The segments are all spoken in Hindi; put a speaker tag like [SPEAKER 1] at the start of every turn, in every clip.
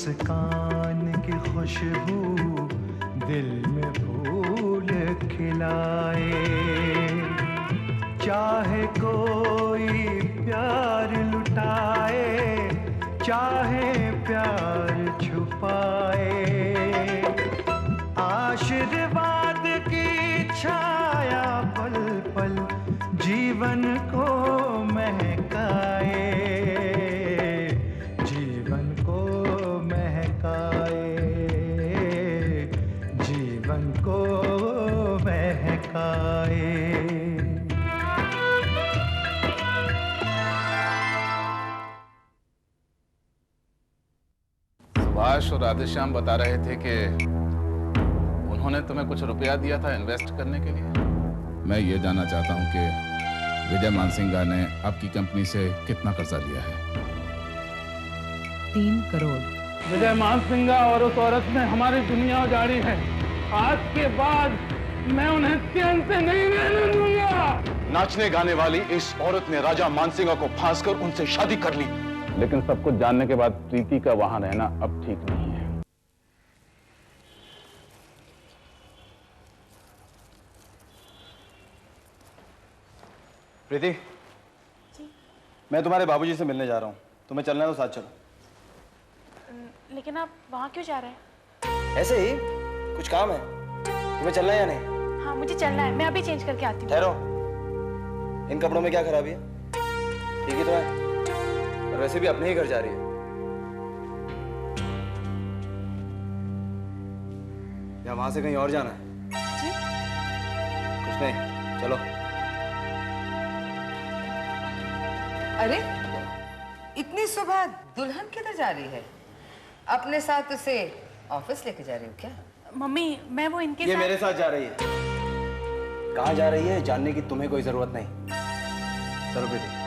[SPEAKER 1] मुस्कान की खुशबू दिल में फूल खिलाए। चाहे कोई प्यार लुटाए, चाहे प्यार छुपाए, आशीर्वाद की छाया पल पल जीवन को महकाए, जीवन को महकाए, जीवन को महकाए।
[SPEAKER 2] सुभाष और राधेश्याम बता रहे थे कि उन्होंने तुम्हें कुछ रुपया दिया था इन्वेस्ट करने के लिए।
[SPEAKER 3] मैं ये जानना चाहता हूँ कि विजय मानसिंगा ने आपकी कंपनी से कितना कर्जा लिया है?
[SPEAKER 4] 3 करोड़।
[SPEAKER 5] विजय मानसिंगा और उस औरत ने हमारी दुनिया उजाड़ी है। आज के बाद मैं उन्हें चैन से नहीं रहने दूंगा।
[SPEAKER 6] नाचने गाने वाली इस औरत ने राजा मानसिंगा को फांस कर उनसे शादी कर ली।
[SPEAKER 2] लेकिन सब कुछ जानने के बाद प्रीति का वहां रहना अब ठीक नहीं है।
[SPEAKER 6] प्रीति जी? मैं तुम्हारे बाबूजी से मिलने जा रहा हूँ, तुम्हें चलना है तो साथ चलो।
[SPEAKER 7] लेकिन आप वहाँ क्यों जा रहे हैं?
[SPEAKER 6] ऐसे ही कुछ काम है। तुम्हें चलना है या नहीं?
[SPEAKER 7] हाँ मुझे चलना है, मैं अभी चेंज करके आती हूँ।
[SPEAKER 6] ठहरो, इन कपड़ों में क्या खराबी है? ठीक ही तो है, और वैसे भी अपने ही घर जा रही है। या वहां से कहीं और जाना है?
[SPEAKER 7] जी?
[SPEAKER 6] कुछ नहीं, चलो।
[SPEAKER 4] अरे इतनी सुबह दुल्हन किधर जा रही है? अपने साथ उसे ऑफिस लेके जा रही हो क्या?
[SPEAKER 7] मम्मी मैं वो इनके
[SPEAKER 6] ये
[SPEAKER 7] साथ...
[SPEAKER 6] मेरे साथ जा रही है। कहाँ जा रही है जानने की तुम्हें कोई जरूरत नहीं। चलो बेटी।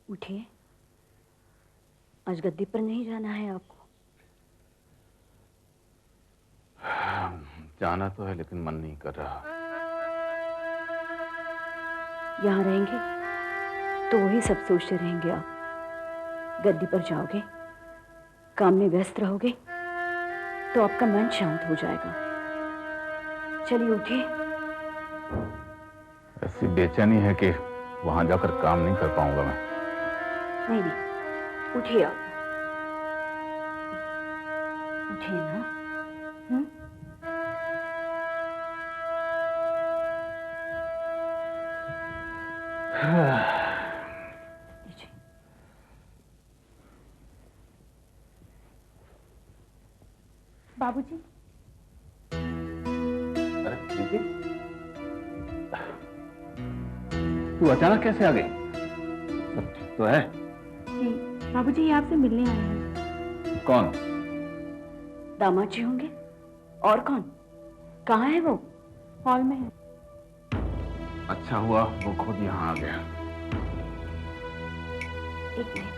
[SPEAKER 8] उठिए, आज गद्दी पर नहीं जाना है आपको।
[SPEAKER 2] जाना तो है लेकिन मन नहीं कर रहा।
[SPEAKER 8] यहाँ रहेंगे तो वही सब सोचते रहेंगे आप। गद्दी पर जाओगे, काम में व्यस्त रहोगे तो आपका मन शांत हो जाएगा। चलिए उठिए।
[SPEAKER 2] ऐसी बेचैनी है कि वहां जाकर काम नहीं कर पाऊंगा मैं।
[SPEAKER 8] नहीं नहीं, उठिए आप, उठिए ना।
[SPEAKER 7] बाबूजी।
[SPEAKER 2] अरे प्रीति, तू अचानक कैसे आ गई? सब ठीक तो है?
[SPEAKER 7] जी बाबूजी, ये आपसे मिलने आए हैं।
[SPEAKER 2] कौन?
[SPEAKER 8] दामाद जी होंगे। और कौन? कहाँ है वो?
[SPEAKER 7] हॉल में है।
[SPEAKER 2] अच्छा हुआ वो खुद यहाँ आ गया।
[SPEAKER 8] एक मिनट,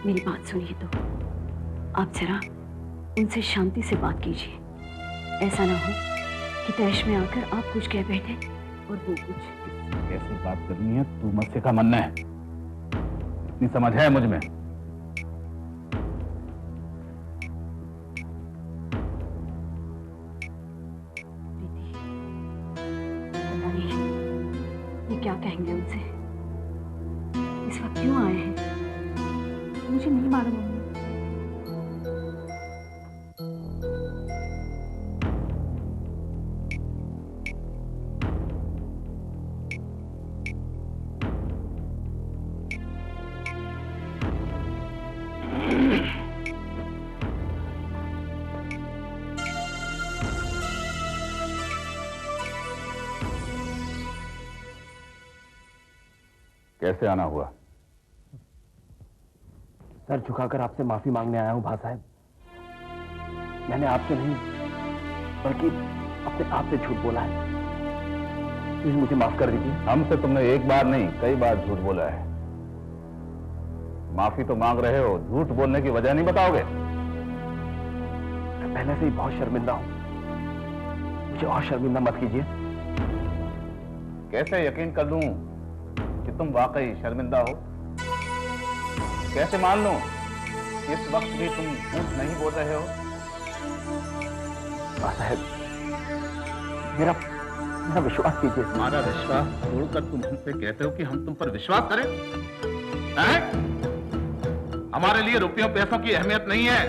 [SPEAKER 8] मेरी बात सुनिए तो। आप जरा उनसे शांति से बात कीजिए। ऐसा ना हो कि तैश में आकर आप कुछ कह बैठे और वो कुछ।
[SPEAKER 2] कैसे बात करनी है तू मत सिखा मन्ना है। इतनी समझ है मुझ में।
[SPEAKER 8] ये क्या कहेंगे उनसे? इस वक्त क्यों आए हैं?
[SPEAKER 7] मुझे नहीं मालूम मम्मी।
[SPEAKER 2] कैसे आना हुआ?
[SPEAKER 6] सर झुकाकर आपसे माफी मांगने आया हूं भा साहब। मैंने आपसे नहीं बल्कि अपने आप से झूठ बोला है। प्लीज मुझे माफ कर दीजिए।
[SPEAKER 2] हमसे तुमने एक बार नहीं कई बार झूठ बोला है।
[SPEAKER 3] माफी तो मांग रहे हो, झूठ बोलने की वजह नहीं बताओगे?
[SPEAKER 6] मैं पहले से ही बहुत शर्मिंदा हूं, मुझे और शर्मिंदा मत कीजिए।
[SPEAKER 3] कैसे यकीन कर लूं कि तुम वाकई शर्मिंदा हो? कैसे मान लूं कि इस वक्त भी तुम झूठ नहीं बोल रहे हो?
[SPEAKER 6] साहब, मेरा विश्वास कीजिए।
[SPEAKER 3] हमारा विश्वास तोड़कर तुम हमसे कहते हो कि हम तुम पर विश्वास करें? हमारे लिए रुपयों पैसों की अहमियत नहीं है,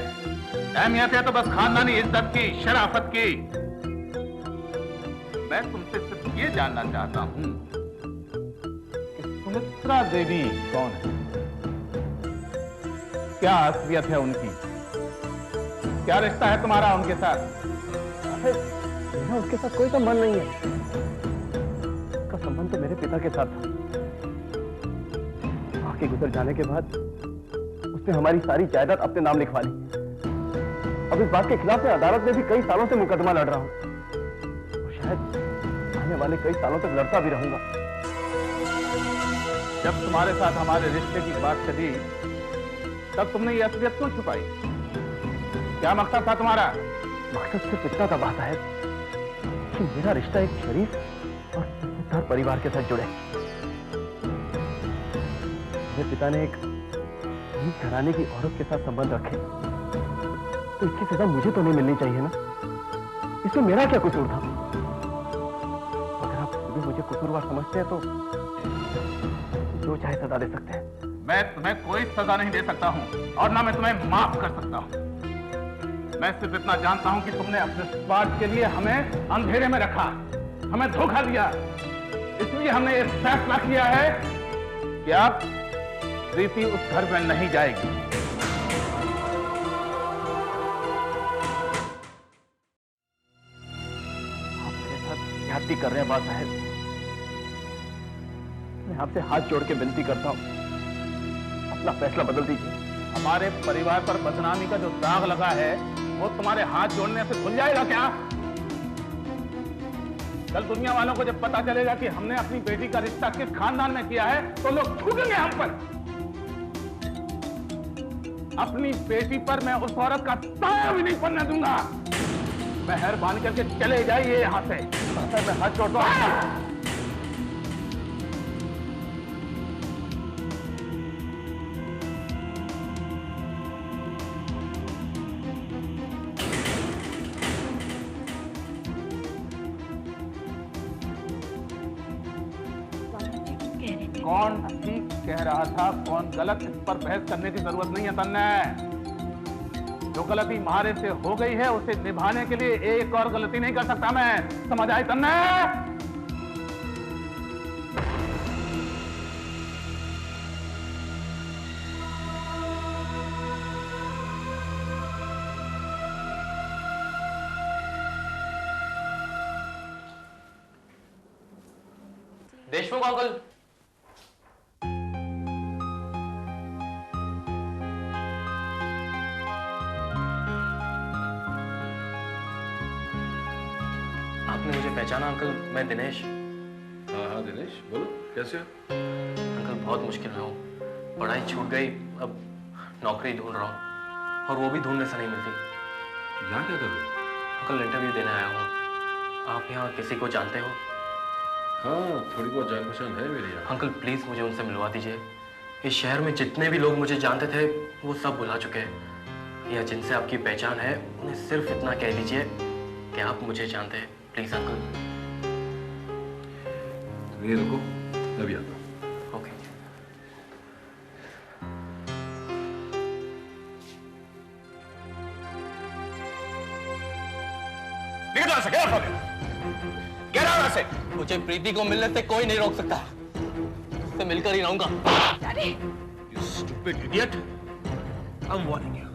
[SPEAKER 3] अहमियत है तो बस खानदानी इज्जत की, शराफत की। मैं तुमसे सिर्फ ये जानना चाहता हूं कि सुमित्रा देवी कौन है? क्या असलियत है उनकी? क्या रिश्ता है तुम्हारा उनके साथ?
[SPEAKER 6] मेरा उसके साथ कोई संबंध नहीं है। उसका संबंध तो मेरे पिता के साथ था। मां के गुजर जाने के बाद उसने हमारी सारी जायदाद अपने नाम लिखवा ली। अब इस बात के खिलाफ मैं अदालत में भी कई सालों से मुकदमा लड़ रहा हूं और शायद आने वाले कई सालों तक लड़ता भी रहूंगा।
[SPEAKER 3] जब तुम्हारे साथ हमारे रिश्ते की बात चली तब तुमने ये असलियत क्यों छुपाई? क्या मकसद था तुम्हारा?
[SPEAKER 6] मकसद सिर्फ इतना था बात है कि मेरा रिश्ता एक शरीफ और इज्जतदार परिवार के साथ जुड़े। मेरे पिता ने एक अमीर घराने की औरत के साथ संबंध रखे तो इसकी सजा मुझे तो नहीं मिलनी चाहिए ना? इसमें मेरा क्या कसूर था? अगर आप भी मुझे कसूरवार समझते हैं तो जो चाहे सजा दे सकते हैं।
[SPEAKER 3] मैं तुम्हें कोई सजा नहीं दे सकता हूं और ना मैं तुम्हें माफ कर सकता हूं। मैं सिर्फ इतना जानता हूं कि तुमने अपने स्वार्थ के लिए हमें अंधेरे में रखा, हमें धोखा दिया। इसलिए हमने ये फैसला किया है कि अब प्रीति उस घर में नहीं जाएगी।
[SPEAKER 6] आप मेरे साथ ज्यादती कर रहे हैं बात साहब। मैं आपसे हाथ जोड़ के विनती करता हूं, अपना फैसला बदल दीजिए।
[SPEAKER 3] हमारे परिवार पर बदनामी का जो दाग लगा है वो तुम्हारे हाथ जोड़ने से खुल जाएगा क्या? कल दुनिया वालों को जब पता चलेगा कि हमने अपनी बेटी का रिश्ता किस खानदान में किया है तो लोग थूकेंगे हम पर। अपनी बेटी पर मैं उस औरत का साया भी नहीं पड़ने दूंगा। मेहरबानी करके चले जाइए यहां से। मैं हाथ जोड़ता हूं। कौन ठीक कह रहा था, कौन गलत, इस पर बहस करने की जरूरत नहीं है तन्ने। जो गलती मारे से हो गई है उसे निभाने के लिए एक और गलती नहीं कर सकता मैं। समझ आए तन्ने?
[SPEAKER 9] देशमुख अंकल, आपने मुझे पहचाना अंकल? मैं दिनेश।
[SPEAKER 2] हाँ हाँ दिनेश, बोलो कैसे हो?
[SPEAKER 9] अंकल बहुत मुश्किल में हूँ, पढ़ाई छूट गई, अब नौकरी ढूंढ रहा हूँ और वो भी ढूंढने से नहीं मिलती।
[SPEAKER 2] यहाँ क्या कर रहे हो?
[SPEAKER 9] अंकल इंटरव्यू देने आया हूँ। आप यहाँ किसी को जानते हो?
[SPEAKER 2] हाँ थोड़ी बहुत जान पहचान है मेरी यहाँ।
[SPEAKER 9] अंकल प्लीज़ मुझे उनसे मिलवा दीजिए। इस शहर में जितने भी लोग मुझे जानते थे वो सब भुला चुके हैं, या जिनसे आपकी पहचान है उन्हें सिर्फ इतना कह दीजिए कि आप मुझे जानते हैं। Please uncle.
[SPEAKER 2] ये रुको, अभी आता हूं।
[SPEAKER 9] ओके। मुझे प्रीति को मिलने से कोई नहीं रोक सकता, उससे मिलकर ही रहूंगा।
[SPEAKER 10] You stupid idiot! I'm warning you.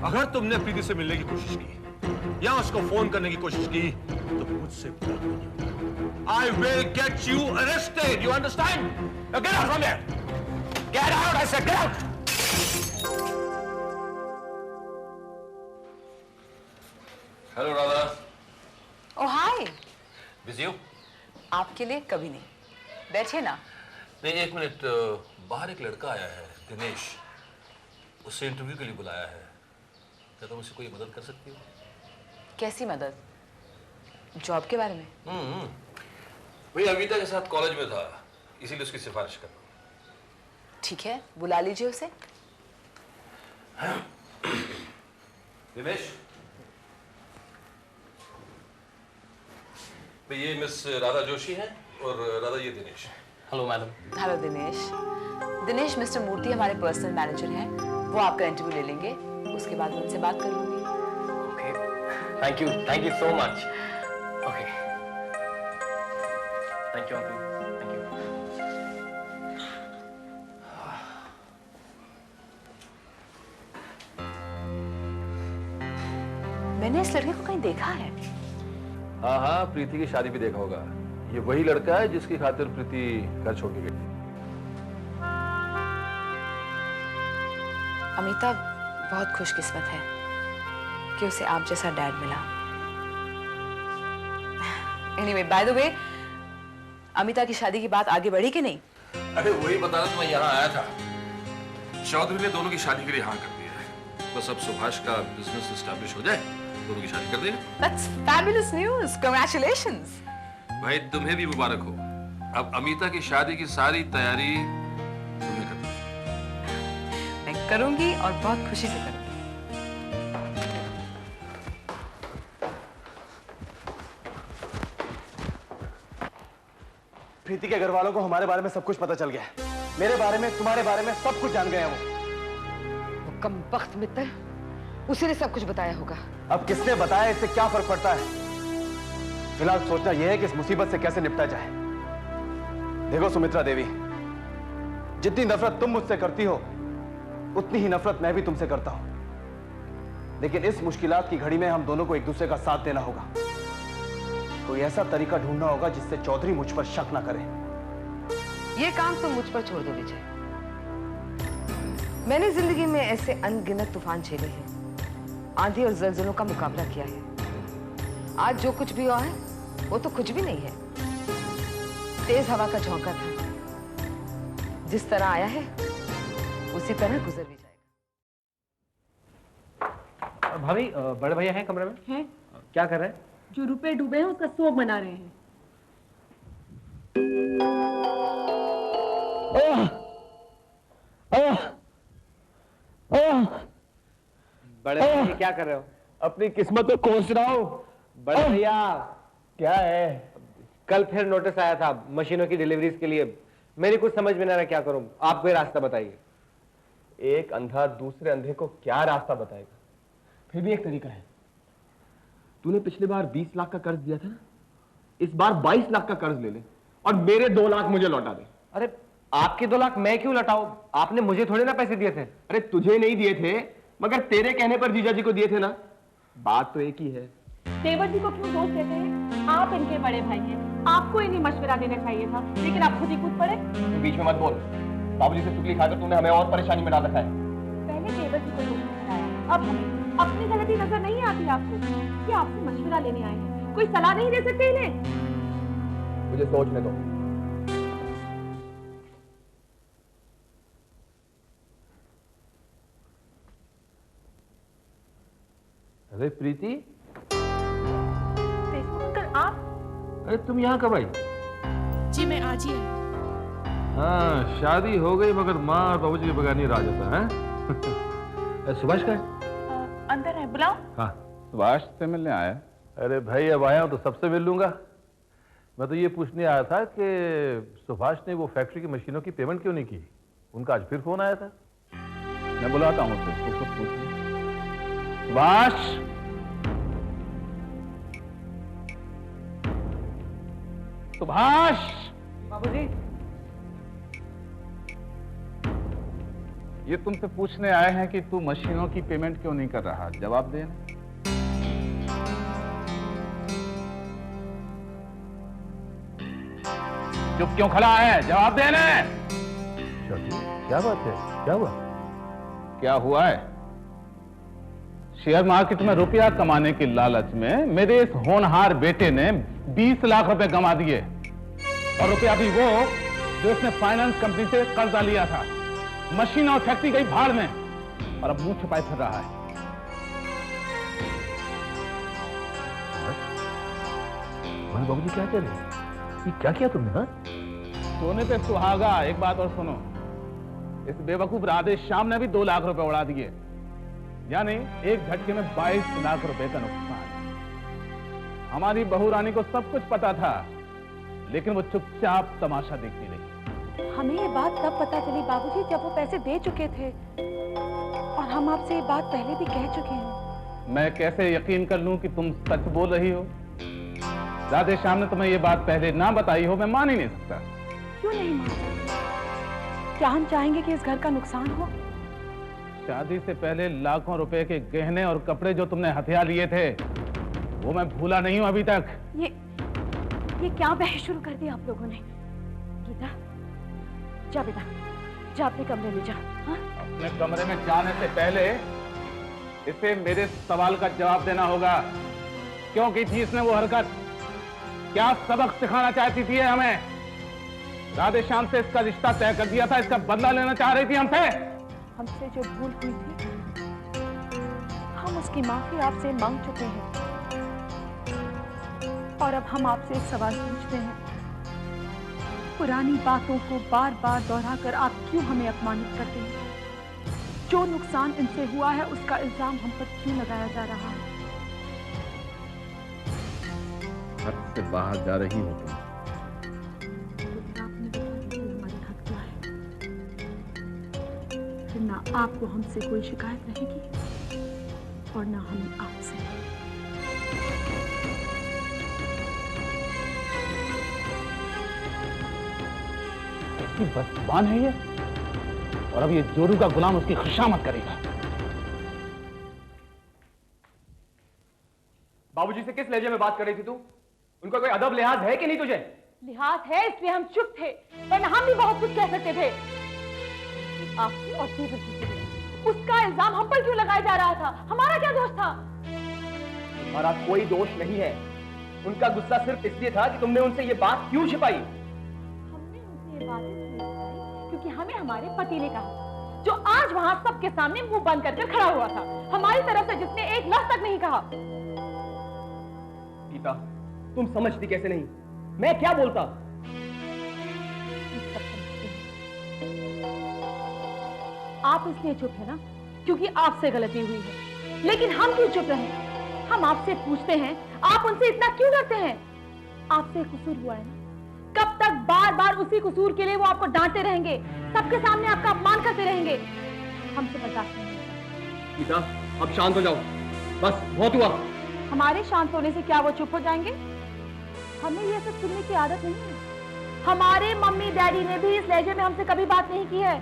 [SPEAKER 10] अगर तुमने प्रीति से मिलने की कोशिश की या उसको फोन करने की कोशिश की तो मुझसे बुरा कोई नहीं होगा। I will get you arrested. You understand? Now get out from here. Get out! I said get out.
[SPEAKER 2] Hello Radha.
[SPEAKER 4] Oh hi.
[SPEAKER 9] Busy हो?
[SPEAKER 4] आपके लिए कभी नहीं, बैठिए ना।
[SPEAKER 10] नहीं, एक मिनट, बाहर एक लड़का आया है, दिनेश, उससे इंटरव्यू के लिए बुलाया है। क्या तुम उसे कोई मदद कर सकती हो?
[SPEAKER 4] कैसी मदद? जॉब के बारे में?
[SPEAKER 10] वही अमिता के साथ कॉलेज में था, इसीलिए उसकी सिफारिश कर रहा हूं।
[SPEAKER 4] ठीक है, बुला लीजिए उसे।
[SPEAKER 10] दिनेश, ये मिस राधा जोशी हैं और राधा ये Dinesh.
[SPEAKER 9] Hello madam.
[SPEAKER 4] Hello Dinesh. Dinesh, mister Murthy हमारे पर्सनल मैनेजर हैं, वो आपका इंटरव्यू ले लेंगे, उसके बाद मैं उनसे बात कर लूंगी।
[SPEAKER 9] Okay, thank you so much. Okay, thank you uncle, thank you.
[SPEAKER 4] मैंने इस लड़के को कहीं देखा है।
[SPEAKER 10] हाँ हाँ, प्रीति की शादी भी देखा होगा। ये वही लड़का है जिसकी खातिर प्रीति घर छोड़ के गई थी।
[SPEAKER 4] अमिता बहुत खुशकिस्मत है कि उसे आप जैसा डैड मिला। Anyway, by the way, Amita की शादी की बात आगे बढ़ी कि नहीं?
[SPEAKER 10] अरे वही बताना तो मैं यहाँ आया था। चौधरी ने दोनों की शादी के लिए हाँ कर दिया है। बस अब सुभाष का बिजनेस एस्टैब्लिश हो जाए, दोनों की शादी कर देंगे।
[SPEAKER 4] That's fabulous news. Congratulations.
[SPEAKER 10] भाई तुम्हें भी मुबारक हो। अब अमिता की शादी की सारी तैयारी तुम्हें करनी है।
[SPEAKER 4] मैं करूंगी और बहुत खुशी से करूंगी।
[SPEAKER 6] प्रीति के घर वालों को हमारे बारे में सब कुछ पता चल गया है। मेरे बारे में, तुम्हारे बारे में सब कुछ जान गए हैं वो।
[SPEAKER 4] कमबख्त मित्र, उसी ने सब कुछ बताया होगा।
[SPEAKER 6] अब किसने बताया, इससे क्या फर्क पड़ता है? फिलहाल सोचना यह है कि इस मुसीबत से कैसे निपटा जाए। देखो सुमित्रा देवी, जितनी नफरत तुम मुझसे करती हो उतनी ही नफरत मैं भी तुमसे करता हूं। लेकिन इस मुश्किलात की घड़ी में हम दोनों को एक दूसरे का साथ देना होगा। कोई ऐसा तरीका ढूंढना होगा जिससे चौधरी मुझ पर शक ना करे।
[SPEAKER 4] ये काम तुम मुझ पर छोड़ दो विजय। मैंने जिंदगी में ऐसे अनगिनत तूफान झेले हैं, आंधी और जलजलों का मुकाबला किया है। आज जो कुछ भी हुआ है वो तो कुछ भी नहीं है। तेज हवा का झोंका था, जिस तरह आया है उसी तरह गुजर भी जाएगा।
[SPEAKER 11] भाभी, बड़े भैया हैं कमरे में?
[SPEAKER 7] हैं?
[SPEAKER 11] क्या कर रहे हैं?
[SPEAKER 7] जो रुपए डूबे हैं उसका शोक मना रहे हैं।
[SPEAKER 11] बड़े भैया क्या कर रहे हो?
[SPEAKER 6] अपनी किस्मत को कोस रहा हूं।
[SPEAKER 11] बड़े भैया,
[SPEAKER 6] क्या है?
[SPEAKER 11] कल फिर नोटिस आया था मशीनों की डिलीवरीज के लिए। मेरी कुछ समझ में नहीं आ रहा, क्या करूं? आप कोई रास्ता बताइए।
[SPEAKER 6] एक अंधा दूसरे अंधे को क्या रास्ता बताएगा? फिर भी एक तरीका है। तूने पिछली बार 20 लाख का कर्ज दिया था ना, इस बार 22 लाख का कर्ज ले ले और मेरे 2 लाख मुझे लौटा दे।
[SPEAKER 11] अरे आपके 2 लाख मैं क्यों लौटाऊं? आपने मुझे थोड़े ना पैसे दिए थे।
[SPEAKER 6] अरे तुझे नहीं दिए थे, मगर तेरे कहने पर जीजा जी को दिए थे ना। बात तो एक ही है।
[SPEAKER 7] देवर जी को क्यों दोष देते हैं? आप इनके बड़े भाई हैं, आपको इन्हें मशवरा देना चाहिए था, लेकिन आप खुद ही कूद पड़े।
[SPEAKER 6] बीच में मत बोल। बाबूजी से चुगली खाकर तूने हमें और परेशानी में डाल रखा है।
[SPEAKER 7] पहले देवर जी को दोष लगाया, अब हमें। अपनी गलती नजर नहीं आती आपको कि आपसे मशवरा लेने आए हैं? कोई सलाह नहीं दे सकते इन्हें?
[SPEAKER 6] मुझे सोचने दो।
[SPEAKER 10] अरे प्रीति,
[SPEAKER 7] अंकल आप?
[SPEAKER 10] अरे तुम यहाँ कब आई?
[SPEAKER 7] जी मैं आज ही आई।
[SPEAKER 10] हाँ, शादी हो गई मगर माँ और बाबूजी के बगैर नहीं रहा जाता है। सुभाष का है?
[SPEAKER 7] अंदर है, बुलाओ।
[SPEAKER 10] हाँ,
[SPEAKER 2] सुभाष से मिलने आया?
[SPEAKER 10] अरे भाई अब आया हूँ तो सबसे मिल लूंगा। मैं तो ये पूछने आया था कि सुभाष ने वो फैक्ट्री की मशीनों की पेमेंट क्यों नहीं की? उनका आज फिर फोन आया था।
[SPEAKER 2] मैं बुलाता हूँ उसको, कुछ पूछ। सुभाष, सुभाष।
[SPEAKER 11] बाबूजी,
[SPEAKER 2] ये तुमसे पूछने आए हैं कि तू मशीनों की पेमेंट क्यों नहीं कर रहा। जवाब दे। चुप क्यों खड़ा है? जवाब देने।
[SPEAKER 10] क्या बात है? क्या हुआ?
[SPEAKER 2] क्या हुआ है? शेयर मार्केट में रुपया कमाने की लालच में मेरे इस होनहार बेटे ने 20 लाख रुपए कमा दिए, और रुपया भी वो
[SPEAKER 3] जो इसने फाइनेंस कंपनी से कर्जा लिया था। मशीन और फैक्ट्री गई भाड़ में और अब मुंह छुपाए फिर रहा है।
[SPEAKER 6] बाबूजी क्या कह रहे हैं? ये क्या किया तुमने? हाँ,
[SPEAKER 3] सोने पे सुहागा। एक बात और सुनो, इस बेवकूफ राधेश्याम ने भी 2 लाख रुपए उड़ा दिए, यानी एक झटके में 22 लाख रुपए का नुकसान। हमारी बहू रानी को सब कुछ पता था, लेकिन वो चुपचाप तमाशा देखती रही।
[SPEAKER 7] हमें ये बात तब पता चली बाबूजी जब वो पैसे दे चुके थे, और हम आपसे ये बात पहले भी कह चुके हैं।
[SPEAKER 3] मैं कैसे यकीन कर लूं कि तुम सच बोल रही हो? राधेश्याम ने तुम्हें ये बात पहले ना बताई हो, मैं मान ही नहीं सकता।
[SPEAKER 7] क्यों नहीं मान सकते? क्या हम चाहेंगे कि इस घर का नुकसान हो?
[SPEAKER 3] शादी से पहले लाखों रुपए के गहने और कपड़े जो तुमने हथियार लिए थे, वो मैं भूला नहीं हूं अभी तक।
[SPEAKER 7] ये क्या बहस शुरू कर दी आप लोगों ने? गीता, जा बेटा, जा अपने कमरे में जा। हाँ?
[SPEAKER 3] अपने कमरे में जाने से पहले इसे मेरे सवाल का जवाब देना होगा। क्यों की थी इसने वो हरकत? क्या सबक सिखाना चाहती थी हमें? राधेश्याम से इसका रिश्ता तय कर दिया था, इसका बदला लेना चाह रही थी हमसे।
[SPEAKER 7] हमसे जो भूल हुई थी, हम उसकी माफी आपसे मांग चुके हैं, और अब हम आपसे एक सवाल पूछते हैं। पुरानी बातों को बार बार दोहराकर आप क्यों हमें अपमानित करते हैं? जो नुकसान इनसे हुआ है उसका इल्जाम हम पर क्यों लगाया जा रहा है?
[SPEAKER 3] हद से बाहर जा रही हो तुम।
[SPEAKER 7] हमारी हद क्या है? फिर ना आपको हमसे कोई शिकायत रहेगी और ना हमें आपसे।
[SPEAKER 3] बस जुबान है ये, और अब ये जोरू का गुलाम उसकी खुशामद करेगा।
[SPEAKER 11] बाबूजी से किस लहजे में बात कर रही थी तू? उनका कोई अदब लिहाज है कि नहीं तुझे?
[SPEAKER 7] लिहाज है, इसलिए हम चुप थे, वरना हम भी बहुत कुछ कह सकते थे। आपसे और देवर जी से उसका इल्जाम हम पर क्यों लगाया जा रहा था? हमारा क्या दोष था?
[SPEAKER 11] तुम्हारा कोई दोष नहीं है। उनका गुस्सा सिर्फ इसलिए था कि तुमने उनसे ये बात क्यों छिपाई?
[SPEAKER 7] हमने उनसे ये बात इसलिए छिपाई क्योंकि हमें हमारे पति ने कहा, जो आज वहां सबके सामने मुंह बंद करके खड़ा हुआ था, हमारी तरफ से जिसने एक लफ्ज तक नहीं कहा।
[SPEAKER 11] गीता, तुम समझती कैसे नहीं? मैं क्या बोलता?
[SPEAKER 7] आप इसलिए चुप है ना क्योंकि आपसे गलती हुई है, लेकिन हम क्यों चुप रहे? हम आपसे पूछते हैं, आप उनसे इतना क्यों डरते हैं? आपसे कसूर हुआ है ना, कब तक बार बार उसी कसूर के लिए वो आपको डांटते रहेंगे, सबके सामने आपका अपमान करते रहेंगे? हमसे बर्दाश्त नहीं होगा।
[SPEAKER 11] गीता, अब शांत हो जाओ, बस बहुत हुआ।
[SPEAKER 7] हमारे शांत होने से क्या वो चुप हो जाएंगे? हमें ये सब सुनने की आदत नहीं है। हमारे मम्मी डैडी ने भी इस लहजे में हमसे कभी बात नहीं की है।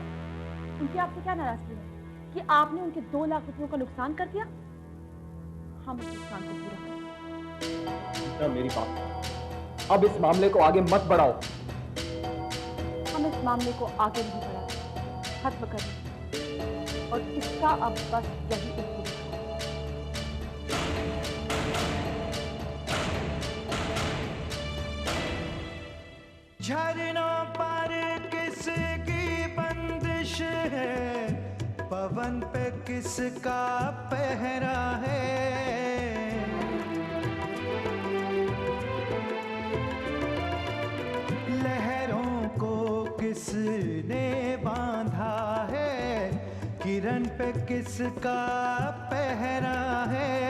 [SPEAKER 7] उनकी आपसे क्या नाराजगी है कि आपने उनके 2 लाख रुपयों का नुकसान कर दिया? हम उस नुकसान को पूरा करेंगे।
[SPEAKER 11] मेरी बात, अब इस मामले को आगे मत बढ़ाओ।
[SPEAKER 7] हम इस मामले को आगे नहीं बढ़ाते, खत्म करें, और इसका अब बस यही उसूल है।
[SPEAKER 1] झरनों पर किसकी बंदिश है, पवन पे किसका पहरा है। लहरों को किसने बांधा है, किरण पे किसका पहरा है।